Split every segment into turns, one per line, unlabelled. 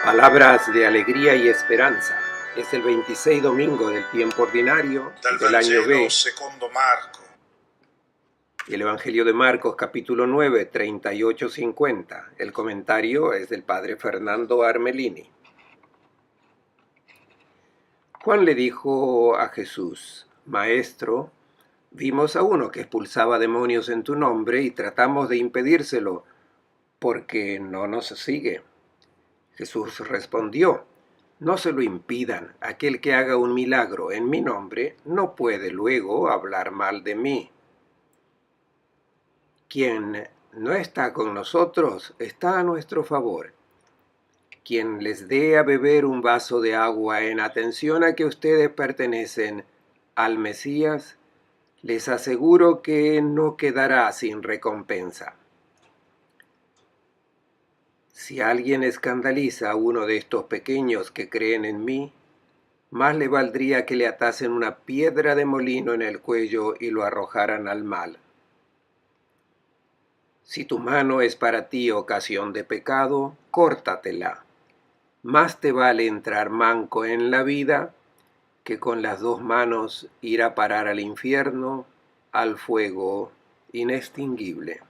Palabras de alegría y esperanza. Es el 26 domingo del tiempo ordinario
Dal
del año
Vangelo
B.
secondo Marco.
El Evangelio de Marcos, capítulo 9, 38-50. El comentario es del padre Fernando Armelini. Juan le dijo a Jesús: Maestro, vimos a uno que expulsaba demonios en tu nombre y tratamos de impedírselo porque no nos sigue. Jesús respondió: No se lo impidan. Aquel que haga un milagro en mi nombre no puede luego hablar mal de mí. Quien no está con nosotros está a nuestro favor. Quien les dé a beber un vaso de agua en atención a que ustedes pertenecen al Mesías, les aseguro que no quedará sin recompensa. Si alguien escandaliza a uno de estos pequeños que creen en mí, más le valdría que le atasen una piedra de molino en el cuello y lo arrojaran al mar. Si tu mano es para ti ocasión de pecado, córtatela. Más te vale entrar manco en la vida que con las dos manos ir a parar al infierno, al fuego inextinguible.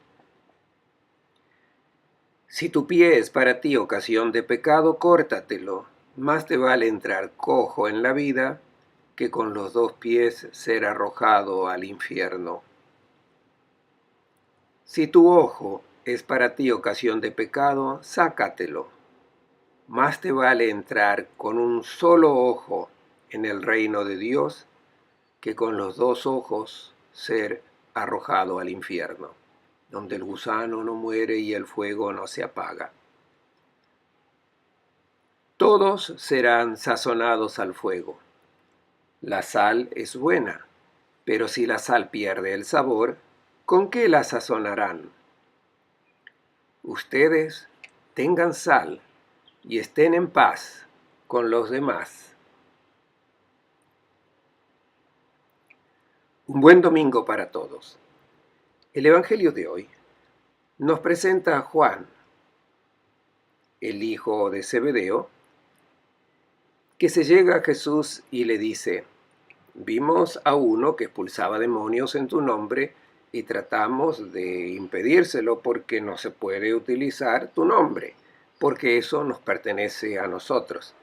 Si tu pie es para ti ocasión de pecado, córtatelo. Más te vale entrar cojo en la vida que con los dos pies ser arrojado al infierno. Si tu ojo es para ti ocasión de pecado, sácatelo. Más te vale entrar con un solo ojo en el reino de Dios que con los dos ojos ser arrojado al infierno, donde el gusano no muere y el fuego no se apaga. Todos serán sazonados al fuego. La sal es buena, pero si la sal pierde el sabor, ¿con qué la sazonarán? Ustedes tengan sal y estén en paz con los demás. Un buen domingo para todos. El Evangelio de hoy nos presenta a Juan, el hijo de Zebedeo, que se llega a Jesús y le dice: Vimos a uno que expulsaba demonios en tu nombre y tratamos de impedírselo porque no se puede utilizar tu nombre, porque eso nos pertenece a nosotros.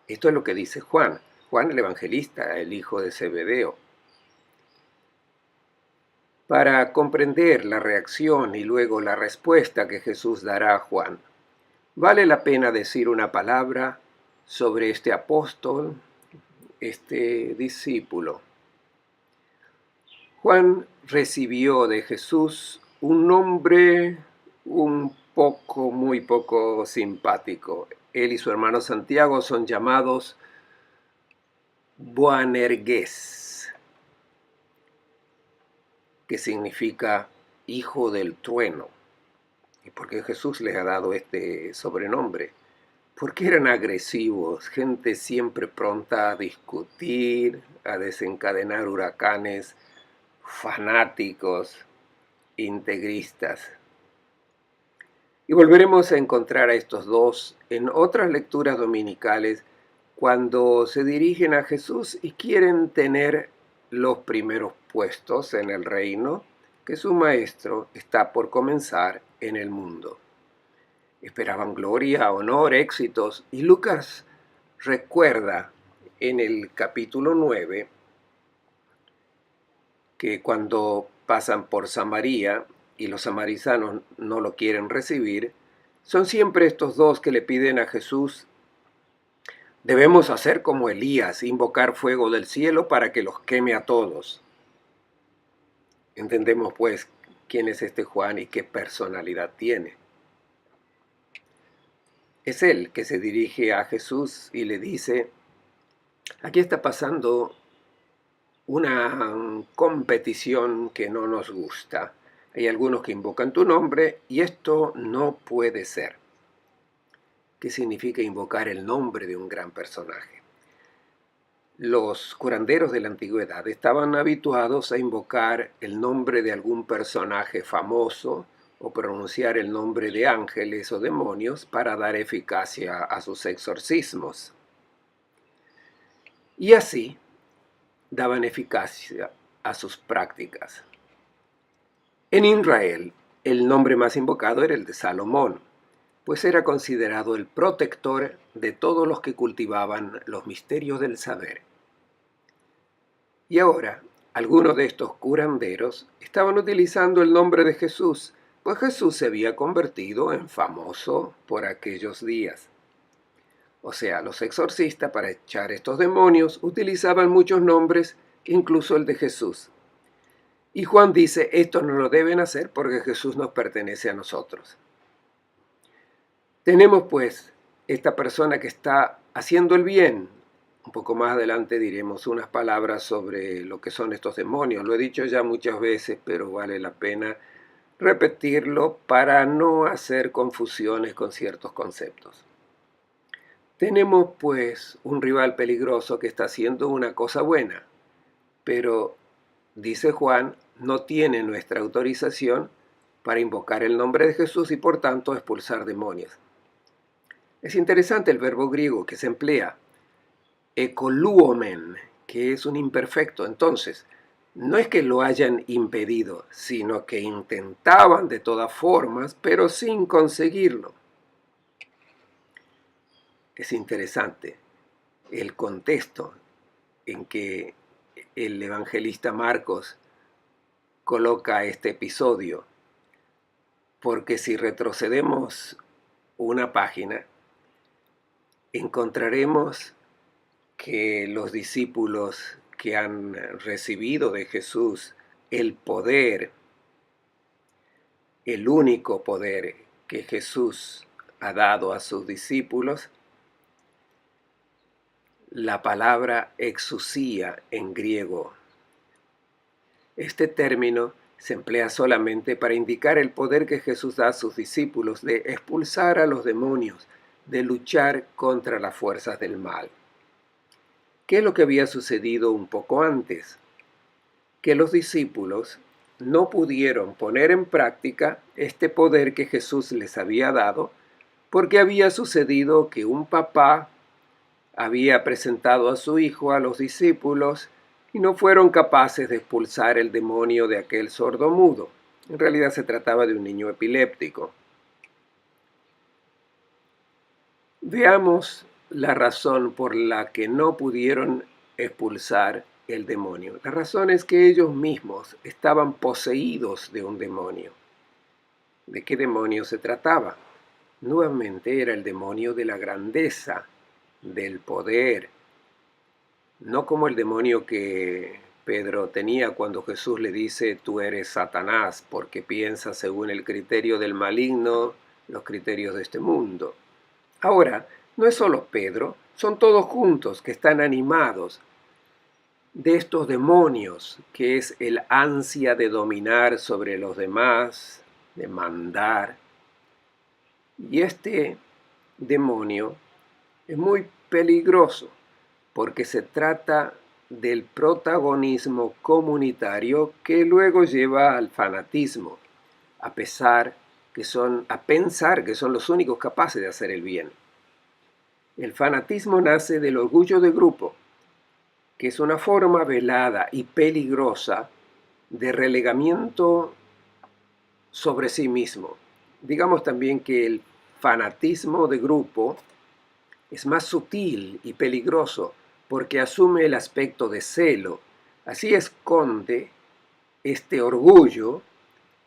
Esto es lo que dice Juan, Juan el evangelista, el hijo de Zebedeo. Para comprender la reacción y luego la respuesta que Jesús dará a Juan, vale la pena decir una palabra sobre este apóstol, este discípulo. Juan recibió de Jesús un nombre muy poco simpático. Él y su hermano Santiago son llamados Boanerges, que significa hijo del trueno. ¿Y por qué Jesús les ha dado este sobrenombre? Porque eran agresivos, gente siempre pronta a discutir, a desencadenar huracanes, fanáticos, integristas. Y volveremos a encontrar a estos dos en otras lecturas dominicales cuando se dirigen a Jesús y quieren tener los primeros puestos en el reino que su maestro está por comenzar en el mundo. Esperaban gloria, honor, éxitos, y Lucas recuerda en el capítulo 9 que cuando pasan por Samaria y los samaritanos no lo quieren recibir, son siempre estos dos que le piden a Jesús: debemos hacer como Elías, invocar fuego del cielo para que los queme a todos. Entendemos pues quién es este Juan y qué personalidad tiene. Es él que se dirige a Jesús y le dice: aquí está pasando una competición que no nos gusta. Hay algunos que invocan tu nombre y esto no puede ser. ¿Qué significa invocar el nombre de un gran personaje? Los curanderos de la antigüedad estaban habituados a invocar el nombre de algún personaje famoso o pronunciar el nombre de ángeles o demonios para dar eficacia a sus exorcismos. Y así daban eficacia a sus prácticas. En Israel, el nombre más invocado era el de Salomón, pues era considerado el protector de todos los que cultivaban los misterios del saber. Y ahora, algunos de estos curanderos estaban utilizando el nombre de Jesús, pues Jesús se había convertido en famoso por aquellos días. O sea, los exorcistas para echar estos demonios utilizaban muchos nombres, incluso el de Jesús. Y Juan dice, esto no lo deben hacer porque Jesús nos pertenece a nosotros. Tenemos pues esta persona que está haciendo el bien. Un poco más adelante diremos unas palabras sobre lo que son estos demonios. Lo he dicho ya muchas veces, pero vale la pena repetirlo para no hacer confusiones con ciertos conceptos. Tenemos pues un rival peligroso que está haciendo una cosa buena, pero, dice Juan, no tiene nuestra autorización para invocar el nombre de Jesús y por tanto expulsar demonios. Es interesante el verbo griego que se emplea, ekoluomen, que es un imperfecto. Entonces, no es que lo hayan impedido, sino que intentaban de todas formas, pero sin conseguirlo. Es interesante el contexto en que el evangelista Marcos coloca este episodio, porque si retrocedemos una página, encontraremos que los discípulos que han recibido de Jesús el poder, el único poder que Jesús ha dado a sus discípulos, la palabra exusía en griego. Este término se emplea solamente para indicar el poder que Jesús da a sus discípulos de expulsar a los demonios, de luchar contra las fuerzas del mal. ¿Qué es lo que había sucedido un poco antes? Que los discípulos no pudieron poner en práctica este poder que Jesús les había dado, porque había sucedido que un papá había presentado a su hijo a los discípulos y no fueron capaces de expulsar el demonio de aquel sordomudo. En realidad se trataba de un niño epiléptico. Veamos la razón por la que no pudieron expulsar el demonio. La razón es que ellos mismos estaban poseídos de un demonio. ¿De qué demonio se trataba? Nuevamente era el demonio de la grandeza, del poder, no como el demonio que Pedro tenía cuando Jesús le dice tú eres Satanás porque piensas según el criterio del maligno, los criterios de este mundo. Ahora, no es solo Pedro, son todos juntos que están animados de estos demonios, que es el ansia de dominar sobre los demás, de mandar. Y este demonio es muy peligroso porque se trata del protagonismo comunitario que luego lleva al fanatismo, a pensar que son los únicos capaces de hacer el bien. El fanatismo nace del orgullo de grupo, que es una forma velada y peligrosa de relegamiento sobre sí mismo. Digamos también que el fanatismo de grupo es más sutil y peligroso porque asume el aspecto de celo. Así esconde este orgullo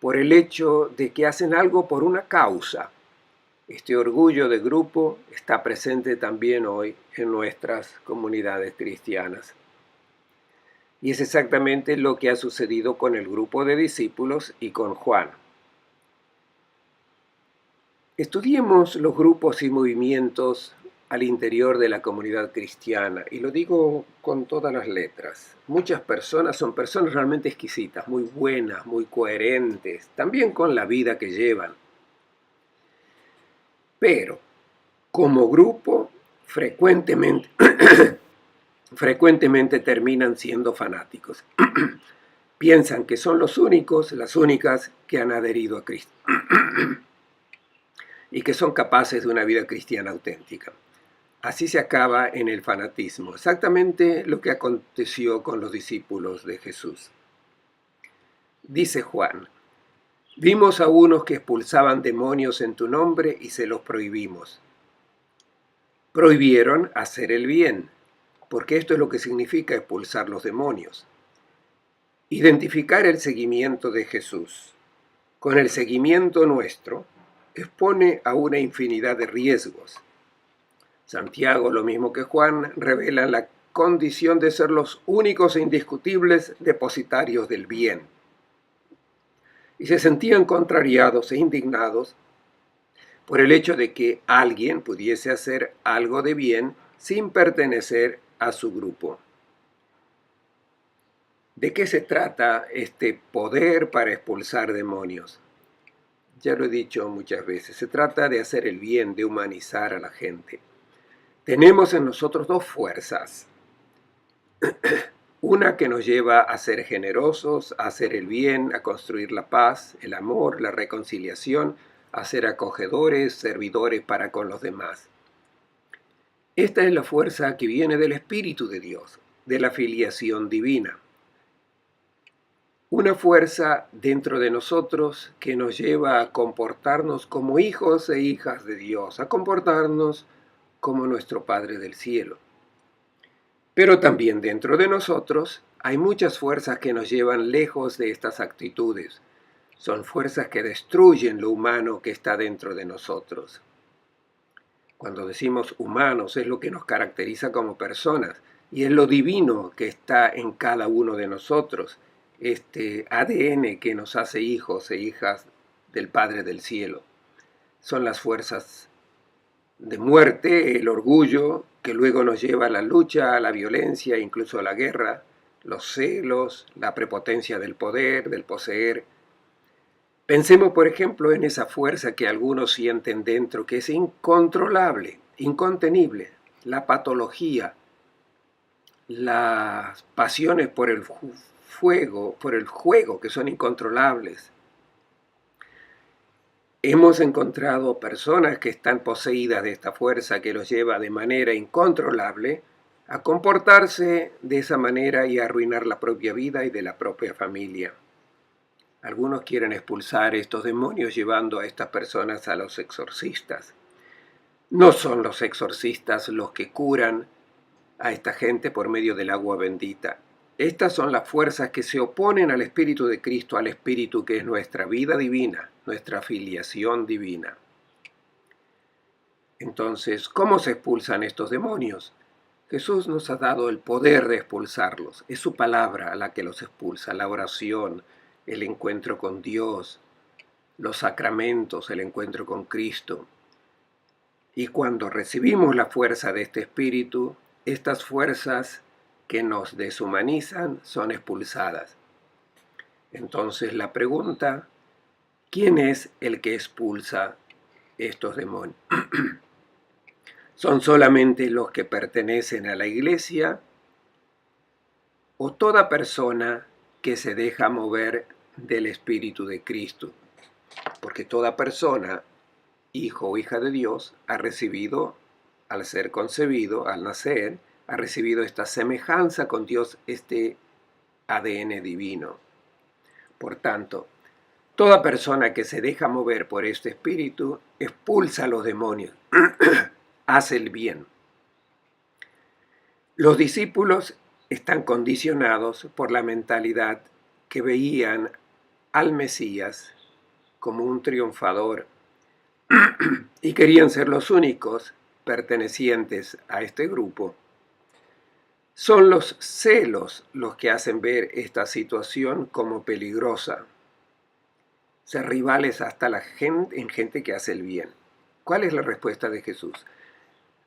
por el hecho de que hacen algo por una causa. Este orgullo de grupo está presente también hoy en nuestras comunidades cristianas. Y es exactamente lo que ha sucedido con el grupo de discípulos y con Juan. Estudiemos los grupos y movimientos al interior de la comunidad cristiana, y lo digo con todas las letras. Muchas personas son personas realmente exquisitas, muy buenas, muy coherentes, también con la vida que llevan. Pero, como grupo, frecuentemente terminan siendo fanáticos. Piensan que son los únicos, las únicas que han adherido a Cristo y que son capaces de una vida cristiana auténtica. Así se acaba en el fanatismo, exactamente lo que aconteció con los discípulos de Jesús. Dice Juan: vimos a unos que expulsaban demonios en tu nombre y se los prohibimos. Prohibieron hacer el bien, porque esto es lo que significa expulsar los demonios. Identificar el seguimiento de Jesús con el seguimiento nuestro expone a una infinidad de riesgos. Santiago, lo mismo que Juan, revelan la condición de ser los únicos e indiscutibles depositarios del bien. Y se sentían contrariados e indignados por el hecho de que alguien pudiese hacer algo de bien sin pertenecer a su grupo. ¿De qué se trata este poder para expulsar demonios? Ya lo he dicho muchas veces, se trata de hacer el bien, de humanizar a la gente. Tenemos en nosotros dos fuerzas. Una que nos lleva a ser generosos, a hacer el bien, a construir la paz, el amor, la reconciliación, a ser acogedores, servidores para con los demás. Esta es la fuerza que viene del Espíritu de Dios, de la filiación divina. Una fuerza dentro de nosotros que nos lleva a comportarnos como hijos e hijas de Dios, a comportarnos como nuestro Padre del cielo. Pero también dentro de nosotros hay muchas fuerzas que nos llevan lejos de estas actitudes. Son fuerzas que destruyen lo humano que está dentro de nosotros. Cuando decimos humanos es lo que nos caracteriza como personas y es lo divino que está en cada uno de nosotros, este ADN que nos hace hijos e hijas del Padre del cielo. Son las fuerzas de muerte, el orgullo, que luego nos lleva a la lucha, a la violencia, incluso a la guerra, los celos, la prepotencia del poder, del poseer. Pensemos, por ejemplo, en esa fuerza que algunos sienten dentro, que es incontrolable, incontenible, la patología, las pasiones por el juego, que son incontrolables. Hemos encontrado personas que están poseídas de esta fuerza que los lleva de manera incontrolable a comportarse de esa manera y a arruinar la propia vida y de la propia familia. Algunos quieren expulsar estos demonios llevando a estas personas a los exorcistas. No son los exorcistas los que curan a esta gente por medio del agua bendita. Estas son las fuerzas que se oponen al Espíritu de Cristo, al Espíritu que es nuestra vida divina, nuestra filiación divina. Entonces, ¿cómo se expulsan estos demonios? Jesús nos ha dado el poder de expulsarlos. Es su palabra la que los expulsa, la oración, el encuentro con Dios, los sacramentos, el encuentro con Cristo. Y cuando recibimos la fuerza de este Espíritu, estas fuerzas que nos deshumanizan son expulsadas. Entonces la pregunta: ¿quién es el que expulsa estos demonios? ¿Son solamente los que pertenecen a la iglesia o toda persona que se deja mover del Espíritu de Cristo? Porque toda persona, hijo o hija de Dios, ha recibido, al ser concebido, al nacer, ha recibido esta semejanza con Dios, este ADN divino. Por tanto, toda persona que se deja mover por este espíritu expulsa a los demonios, hace el bien. Los discípulos están condicionados por la mentalidad que veían al Mesías como un triunfador y querían ser los únicos pertenecientes a este grupo. Son los celos los que hacen ver esta situación como peligrosa. Ser rivales hasta en gente que hace el bien. ¿Cuál es la respuesta de Jesús?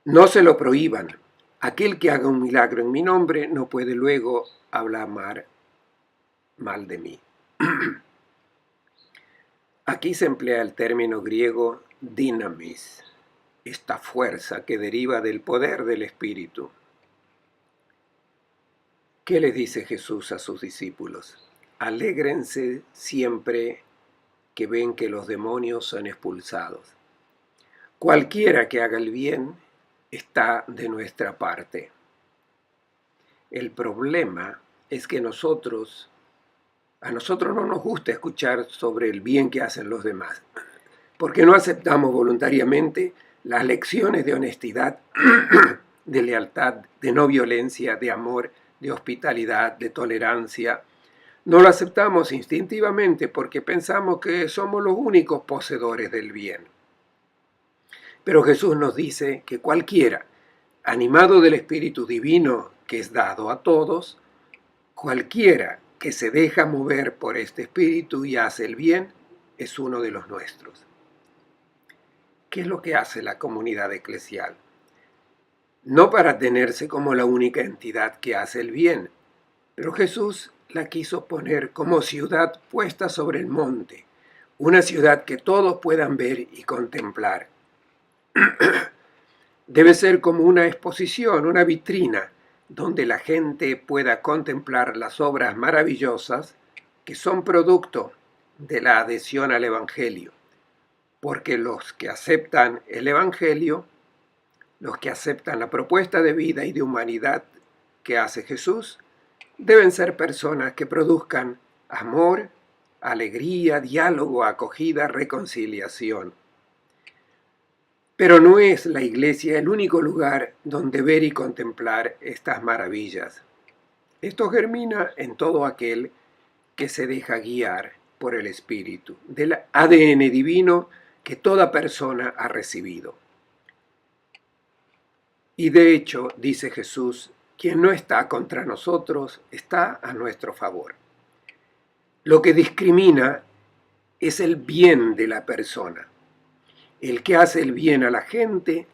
No se lo prohíban. Aquel que haga un milagro en mi nombre no puede luego hablar mal de mí. Aquí se emplea el término griego dynamis, esta fuerza que deriva del poder del Espíritu. ¿Qué les dice Jesús a sus discípulos? Alégrense siempre que ven que los demonios son expulsados. Cualquiera que haga el bien está de nuestra parte. El problema es que a nosotros no nos gusta escuchar sobre el bien que hacen los demás, porque no aceptamos voluntariamente las lecciones de honestidad, de lealtad, de no violencia, de amor, de hospitalidad, de tolerancia. No lo aceptamos instintivamente porque pensamos que somos los únicos poseedores del bien. Pero Jesús nos dice que cualquiera, animado del Espíritu Divino que es dado a todos, cualquiera que se deja mover por este Espíritu y hace el bien, es uno de los nuestros. ¿Qué es lo que hace la comunidad eclesial? No para tenerse como la única entidad que hace el bien, pero Jesús la quiso poner como ciudad puesta sobre el monte, una ciudad que todos puedan ver y contemplar. Debe ser como una exposición, una vitrina, donde la gente pueda contemplar las obras maravillosas que son producto de la adhesión al Evangelio. Porque los que aceptan el Evangelio, los que aceptan la propuesta de vida y de humanidad que hace Jesús, deben ser personas que produzcan amor, alegría, diálogo, acogida, reconciliación. Pero no es la iglesia el único lugar donde ver y contemplar estas maravillas. Esto germina en todo aquel que se deja guiar por el Espíritu, del ADN divino que toda persona ha recibido. Y de hecho, dice Jesús, quien no está contra nosotros está a nuestro favor. Lo que discrimina es el bien de la persona. El que hace el bien a la gente,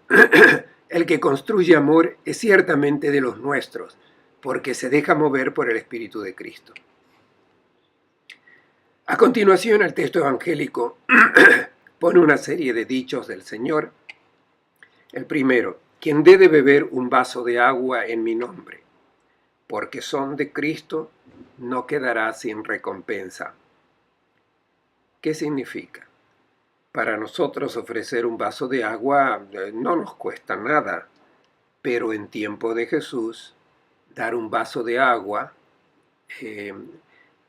el que construye amor, es ciertamente de los nuestros, porque se deja mover por el Espíritu de Cristo. A continuación, el texto evangélico pone una serie de dichos del Señor. El primero, quien dé de beber un vaso de agua en mi nombre, porque son de Cristo, no quedará sin recompensa. ¿Qué significa? Para nosotros ofrecer un vaso de agua no nos cuesta nada, pero en tiempo de Jesús, dar un vaso de agua,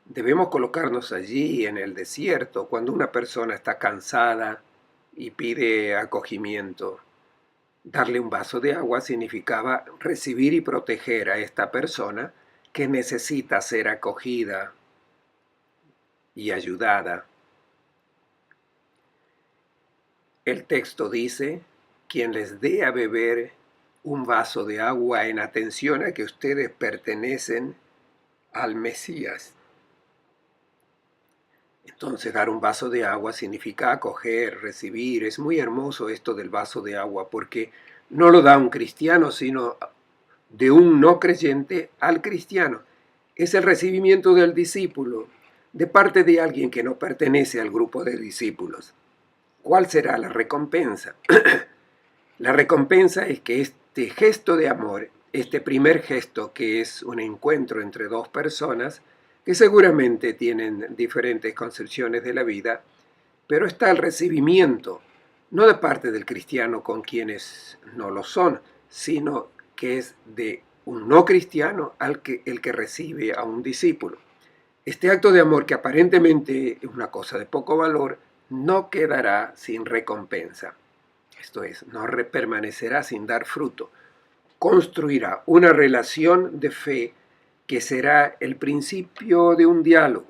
debemos colocarnos allí en el desierto cuando una persona está cansada y pide acogimiento. Darle un vaso de agua significaba recibir y proteger a esta persona que necesita ser acogida y ayudada. El texto dice, quien les dé a beber un vaso de agua en atención a que ustedes pertenecen al Mesías. Entonces, dar un vaso de agua significa acoger, recibir. Es muy hermoso esto del vaso de agua porque no lo da un cristiano, sino de un no creyente al cristiano. Es el recibimiento del discípulo de parte de alguien que no pertenece al grupo de discípulos. ¿Cuál será la recompensa? La recompensa es que este gesto de amor, este primer gesto que es un encuentro entre dos personas, que seguramente tienen diferentes concepciones de la vida, pero está el recibimiento, no de parte del cristiano con quienes no lo son, sino que es de un no cristiano el que recibe a un discípulo. Este acto de amor, que aparentemente es una cosa de poco valor, no quedará sin recompensa. Esto es, no permanecerá sin dar fruto. Construirá una relación de fe que será el principio de un diálogo.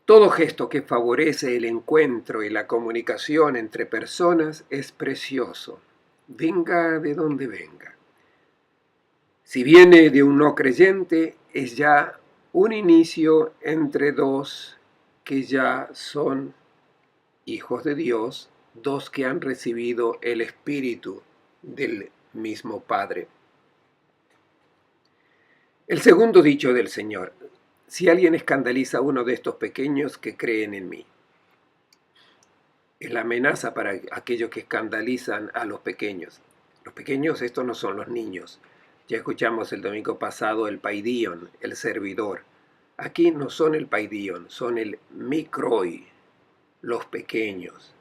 Todo gesto que favorece el encuentro y la comunicación entre personas es precioso, venga de donde venga. Si viene de un no creyente, es ya un inicio entre dos que ya son hijos de Dios, dos que han recibido el Espíritu del mismo Padre. El segundo dicho del Señor, si alguien escandaliza a uno de estos pequeños que creen en mí. Es la amenaza para aquellos que escandalizan a los pequeños. Los pequeños, estos no son los niños. Ya escuchamos el domingo pasado el paidion, el servidor. Aquí no son el paidion, son el mikroi, los pequeños.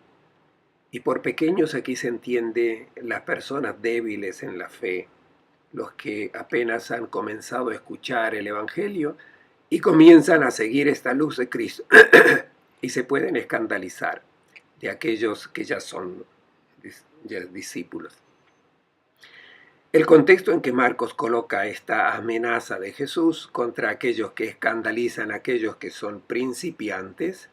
Y por pequeños aquí se entiende las personas débiles en la fe, los que apenas han comenzado a escuchar el Evangelio y comienzan a seguir esta luz de Cristo y se pueden escandalizar de aquellos que ya son discípulos. El contexto en que Marcos coloca esta amenaza de Jesús contra aquellos que escandalizan a aquellos que son principiantes,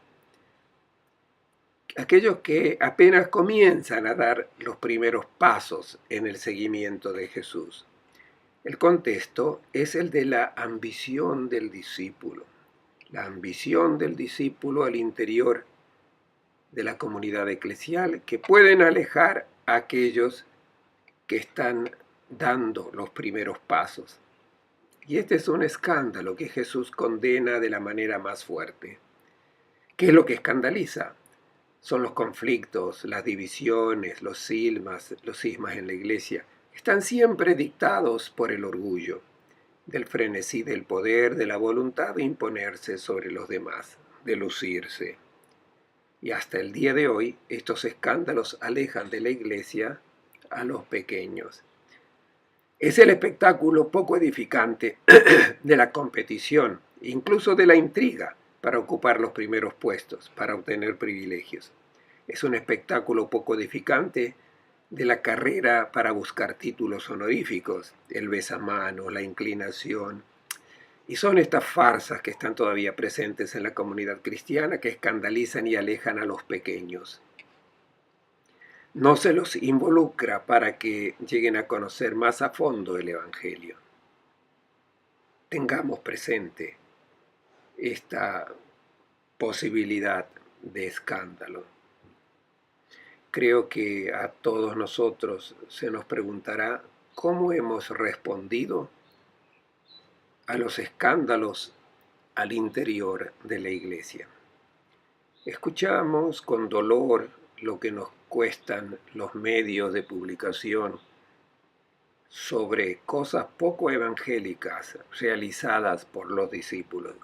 aquellos que apenas comienzan a dar los primeros pasos en el seguimiento de Jesús. El contexto es el de la ambición del discípulo. La ambición del discípulo al interior de la comunidad eclesial que pueden alejar a aquellos que están dando los primeros pasos. Y este es un escándalo que Jesús condena de la manera más fuerte. ¿Qué es lo que escandaliza? Son los conflictos, las divisiones, los cismas en la iglesia. Están siempre dictados por el orgullo, del frenesí del poder, de la voluntad de imponerse sobre los demás, de lucirse. Y hasta el día de hoy, estos escándalos alejan de la iglesia a los pequeños. Es el espectáculo poco edificante de la competición, incluso de la intriga para ocupar los primeros puestos, para obtener privilegios. Es un espectáculo poco edificante de la carrera para buscar títulos honoríficos, el besamano, la inclinación. Y son estas farsas que están todavía presentes en la comunidad cristiana que escandalizan y alejan a los pequeños. No se los involucra para que lleguen a conocer más a fondo el Evangelio. Tengamos presente esta posibilidad de escándalo. Creo que a todos nosotros se nos preguntará cómo hemos respondido a los escándalos al interior de la iglesia. Escuchamos con dolor lo que nos cuestan los medios de publicación sobre cosas poco evangélicas realizadas por los discípulos.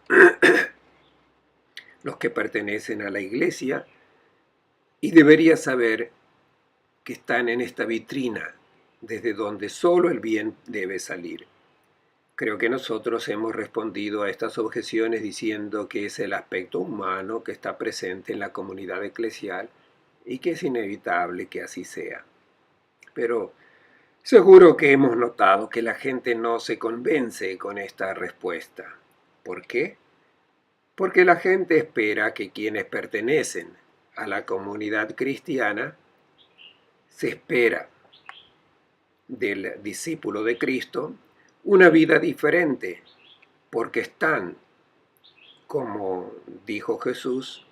Los que pertenecen a la iglesia y debería saber que están en esta vitrina desde donde solo el bien debe salir. Creo que nosotros hemos respondido a estas objeciones diciendo que es el aspecto humano que está presente en la comunidad eclesial y que es inevitable que así sea. Pero seguro que hemos notado que la gente no se convence con esta respuesta. ¿Por qué? Porque la gente espera que quienes pertenecen a la comunidad cristiana se espera del discípulo de Cristo una vida diferente, porque están, como dijo Jesús,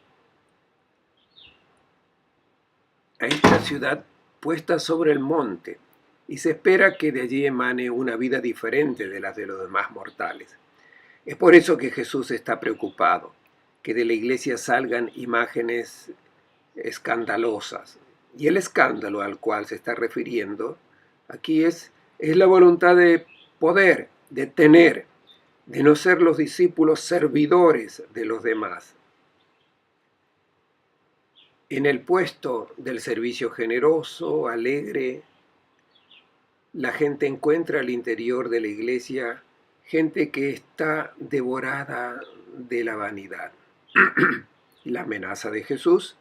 a esta ciudad puesta sobre el monte, y se espera que de allí emane una vida diferente de las de los demás mortales. Es por eso que Jesús está preocupado, que de la iglesia salgan imágenes escandalosas. Y el escándalo al cual se está refiriendo aquí es la voluntad de poder, de tener, de no ser los discípulos servidores de los demás. En el puesto del servicio generoso, alegre, la gente encuentra al interior de la iglesia gente que está devorada de la vanidad. La amenaza de Jesús: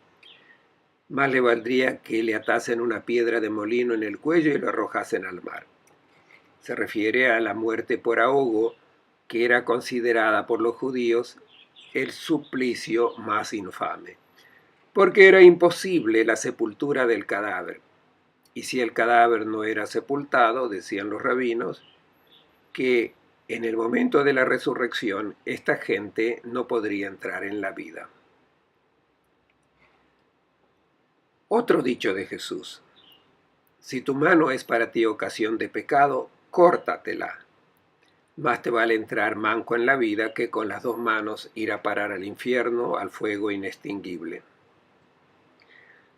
más le valdría que le atasen una piedra de molino en el cuello y lo arrojasen al mar. Se refiere a la muerte por ahogo, que era considerada por los judíos el suplicio más infame, porque era imposible la sepultura del cadáver. Y si el cadáver no era sepultado, decían los rabinos, que en el momento de la resurrección esta gente no podría entrar en la vida. Otro dicho de Jesús: si tu mano es para ti ocasión de pecado, córtatela. Más te vale entrar manco en la vida que con las dos manos ir a parar al infierno, al fuego inextinguible.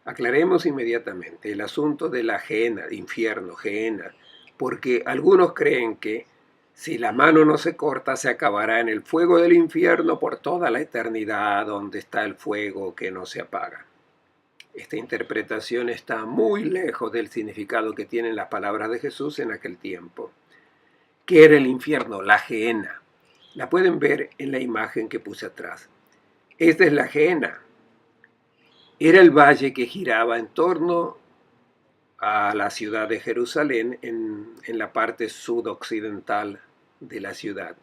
Aclaremos inmediatamente el asunto de la Gehenna, infierno, Gehenna, porque algunos creen que Si la mano no se corta, se acabará en el fuego del infierno por toda la eternidad, donde está el fuego que no se apaga. Esta interpretación está muy lejos del significado que tienen las palabras de Jesús en aquel tiempo. ¿Qué era el infierno? La gehenna. La pueden ver en la imagen que puse atrás. Esta es la gehenna. Era el valle que giraba en torno a la ciudad de Jerusalén en la parte sudoccidental de la ciudad.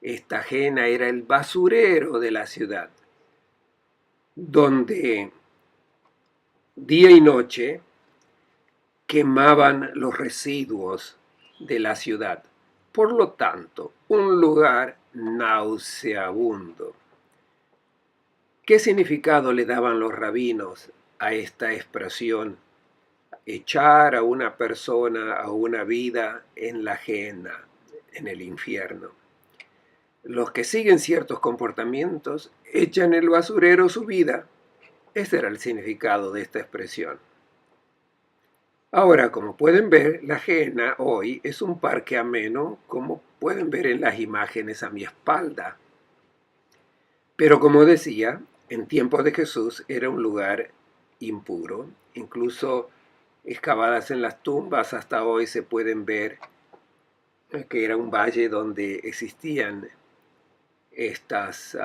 Esta gehenna era el basurero de la ciudad, donde día y noche quemaban los residuos de la ciudad. Por lo tanto, un lugar nauseabundo. ¿Qué significado le daban los rabinos a esta expresión? Echar a una persona, a una vida en la gehenna, en el infierno. Los que siguen ciertos comportamientos echan en el basurero su vida. Ese era el significado de esta expresión. Ahora, como pueden ver, la gehenna hoy es un parque ameno, como pueden ver en las imágenes a mi espalda. Pero como decía, en tiempos de Jesús era un lugar impuro. Incluso excavadas en las tumbas hasta hoy se pueden ver que era un valle donde existían estas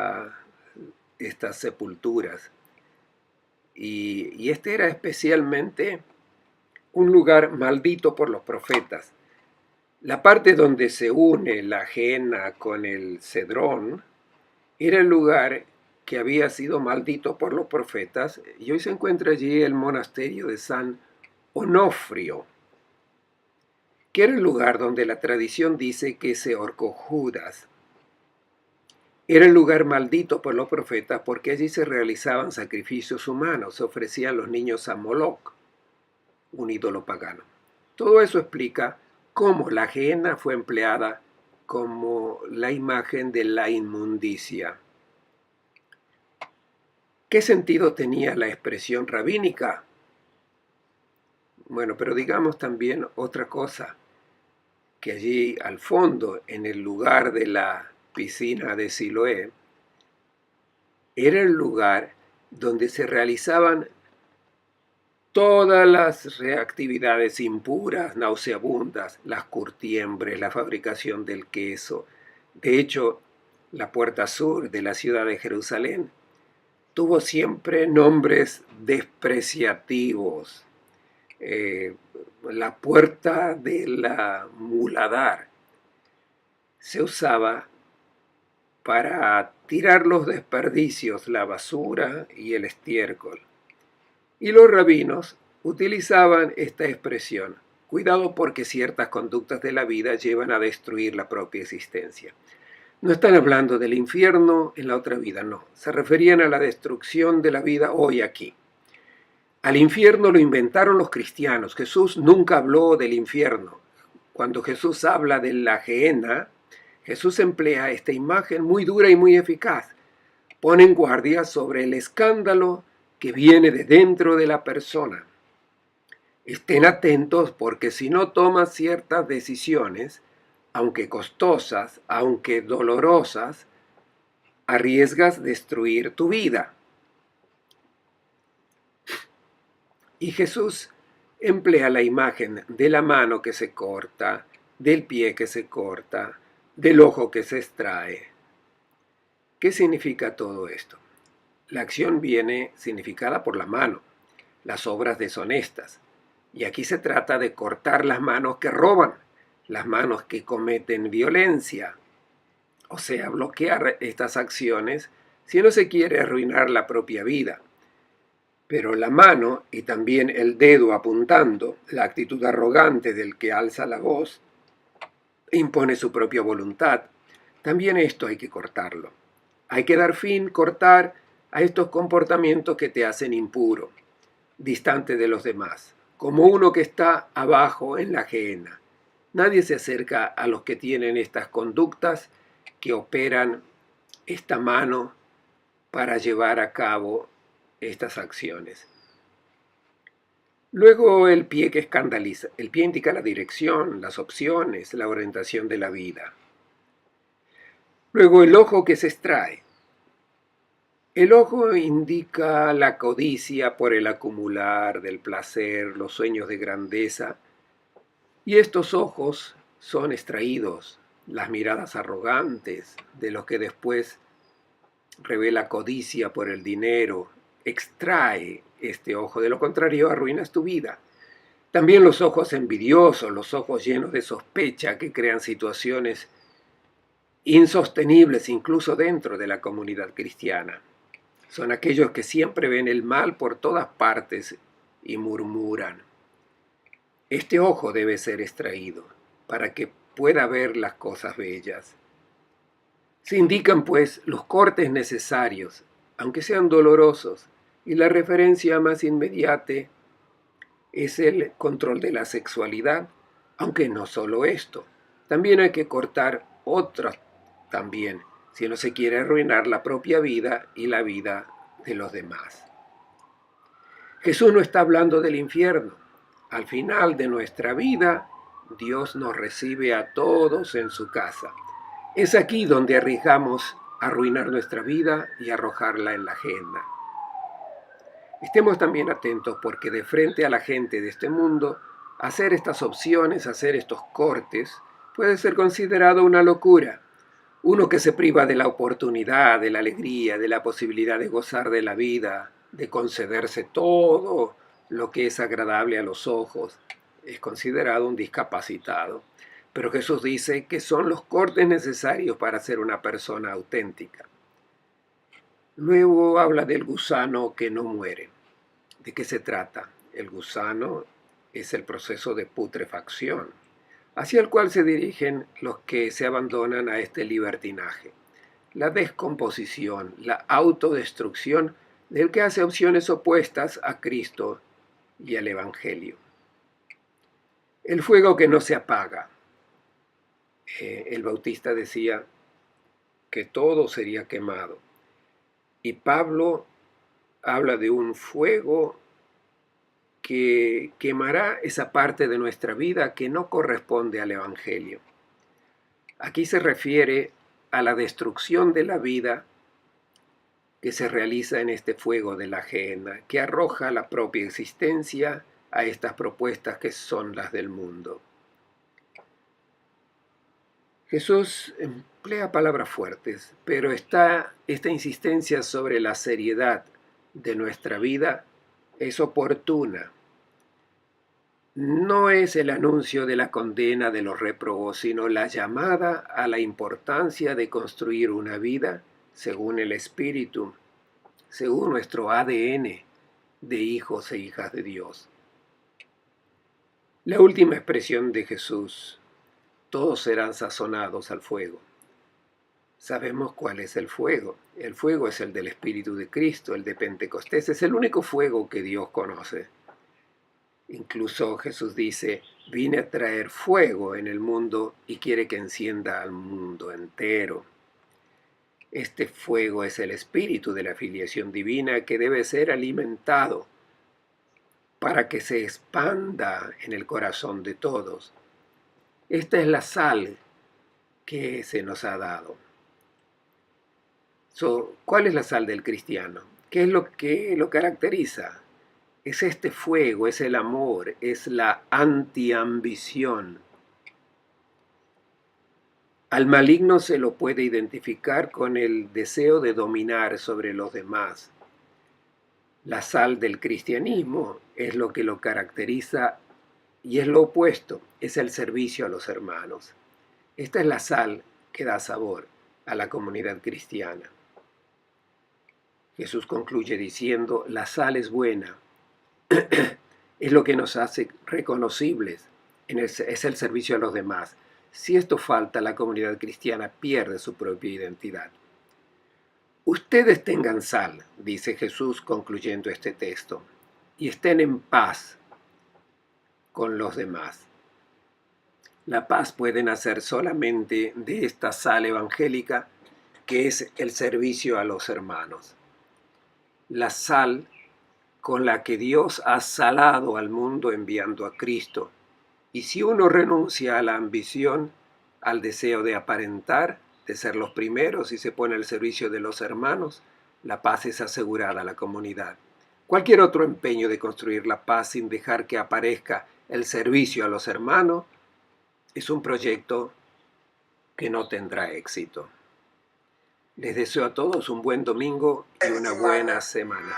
sepulturas. Y este era especialmente un lugar maldito por los profetas. La parte donde se une la gehenna con el Cedrón era el lugar que había sido maldito por los profetas, y hoy se encuentra allí el monasterio de San Onofrio, que era el lugar donde la tradición dice que se ahorcó Judas. Era el lugar maldito por los profetas porque allí se realizaban sacrificios humanos, se ofrecían los niños a Moloch, un ídolo pagano. Todo eso explica cómo la gehenna fue empleada como la imagen de la inmundicia. ¿Qué sentido tenía la expresión rabínica? Bueno, pero digamos también otra cosa, que allí al fondo, en el lugar de la piscina de Siloé, era el lugar donde se realizaban todas las actividades impuras, nauseabundas, las curtiembres, la fabricación del queso. De hecho, la puerta sur de la ciudad de Jerusalén tuvo siempre nombres despreciativos. La puerta de la muladar se usaba para tirar los desperdicios, la basura y el estiércol. Y los rabinos utilizaban esta expresión: cuidado porque ciertas conductas de la vida llevan a destruir la propia existencia. No están hablando del infierno en la otra vida, no. Se referían a la destrucción de la vida hoy aquí. Al infierno lo inventaron los cristianos. Jesús nunca habló del infierno. Cuando Jesús habla de la gehenna, Jesús emplea esta imagen muy dura y muy eficaz. Pone en guardia sobre el escándalo que viene de dentro de la persona. Estén atentos porque si no tomas ciertas decisiones, aunque costosas, aunque dolorosas, arriesgas destruir tu vida. Y Jesús emplea la imagen de la mano que se corta, del pie que se corta, del ojo que se extrae. ¿Qué significa todo esto? La acción viene significada por la mano, las obras deshonestas. Y aquí se trata de cortar las manos que roban, las manos que cometen violencia. O sea, bloquear estas acciones si no se quiere arruinar la propia vida. Pero la mano y también el dedo apuntando, la actitud arrogante del que alza la voz, impone su propia voluntad. También esto hay que cortarlo. Hay que dar fin, cortar a estos comportamientos que te hacen impuro, distante de los demás, como uno que está abajo en la gehenna. Nadie se acerca a los que tienen estas conductas que operan esta mano para llevar a cabo estas acciones. Luego el pie que escandaliza. El pie indica la dirección, las opciones, la orientación de la vida. Luego el ojo que se extrae. El ojo indica la codicia por el acumular del placer, los sueños de grandeza. Y estos ojos son extraídos, las miradas arrogantes de los que después revela codicia por el dinero. Extrae este ojo, de lo contrario arruinas tu vida. También los ojos envidiosos, los ojos llenos de sospecha que crean situaciones insostenibles incluso dentro de la comunidad cristiana. Son aquellos que siempre ven el mal por todas partes y murmuran. Este ojo debe ser extraído para que pueda ver las cosas bellas. Se indican pues los cortes necesarios, aunque sean dolorosos, y la referencia más inmediata es el control de la sexualidad, aunque no solo esto. También hay que cortar otras también, si no se quiere arruinar la propia vida y la vida de los demás. Jesús no está hablando del infierno. Al final de nuestra vida, Dios nos recibe a todos en su casa. Es aquí donde arriesgamos arruinar nuestra vida y arrojarla en la agenda. Estemos también atentos porque de frente a la gente de este mundo, hacer estas opciones, hacer estos cortes, puede ser considerado una locura. Uno que se priva de la oportunidad, de la alegría, de la posibilidad de gozar de la vida, de concederse todo lo que es agradable a los ojos, es considerado un discapacitado. Pero Jesús dice que son los cortes necesarios para ser una persona auténtica. Luego habla del gusano que no muere. ¿De qué se trata? El gusano es el proceso de putrefacción, hacia el cual se dirigen los que se abandonan a este libertinaje. La descomposición, la autodestrucción del que hace opciones opuestas a Cristo y al Evangelio. El fuego que no se apaga. El Bautista decía que todo sería quemado. Y Pablo habla de un fuego que quemará esa parte de nuestra vida que no corresponde al Evangelio. Aquí se refiere a la destrucción de la vida que se realiza en este fuego de la ajena, que arroja la propia existencia a estas propuestas que son las del mundo. Jesús emplea palabras fuertes, pero esta insistencia sobre la seriedad de nuestra vida es oportuna. No es el anuncio de la condena de los réprobos, sino la llamada a la importancia de construir una vida según el Espíritu, según nuestro ADN de hijos e hijas de Dios. La última expresión de Jesús: todos serán sazonados al fuego. Sabemos cuál es el fuego. El fuego es el del Espíritu de Cristo, el de Pentecostés. Es el único fuego que Dios conoce. Incluso Jesús dice: vine a traer fuego en el mundo y quiere que encienda al mundo entero. Este fuego es el espíritu de la filiación divina que debe ser alimentado para que se expanda en el corazón de todos. Esta es la sal que se nos ha dado. ¿Cuál es la sal del cristiano? ¿Qué es lo que lo caracteriza? Es este fuego, es el amor, es la antiambición. Al maligno se lo puede identificar con el deseo de dominar sobre los demás. La sal del cristianismo es lo que lo caracteriza y es lo opuesto, es el servicio a los hermanos. Esta es la sal que da sabor a la comunidad cristiana. Jesús concluye diciendo: la sal es buena, es lo que nos hace reconocibles, es el servicio a los demás. Si esto falta, la comunidad cristiana pierde su propia identidad. Ustedes tengan sal, dice Jesús concluyendo este texto, y estén en paz con los demás. La paz puede nacer solamente de esta sal evangélica que es el servicio a los hermanos. La sal con la que Dios ha salado al mundo enviando a Cristo. Y si uno renuncia a la ambición, al deseo de aparentar, de ser los primeros y se pone al servicio de los hermanos, la paz es asegurada a la comunidad. Cualquier otro empeño de construir la paz sin dejar que aparezca el servicio a los hermanos es un proyecto que no tendrá éxito. Les deseo a todos un buen domingo y una buena semana.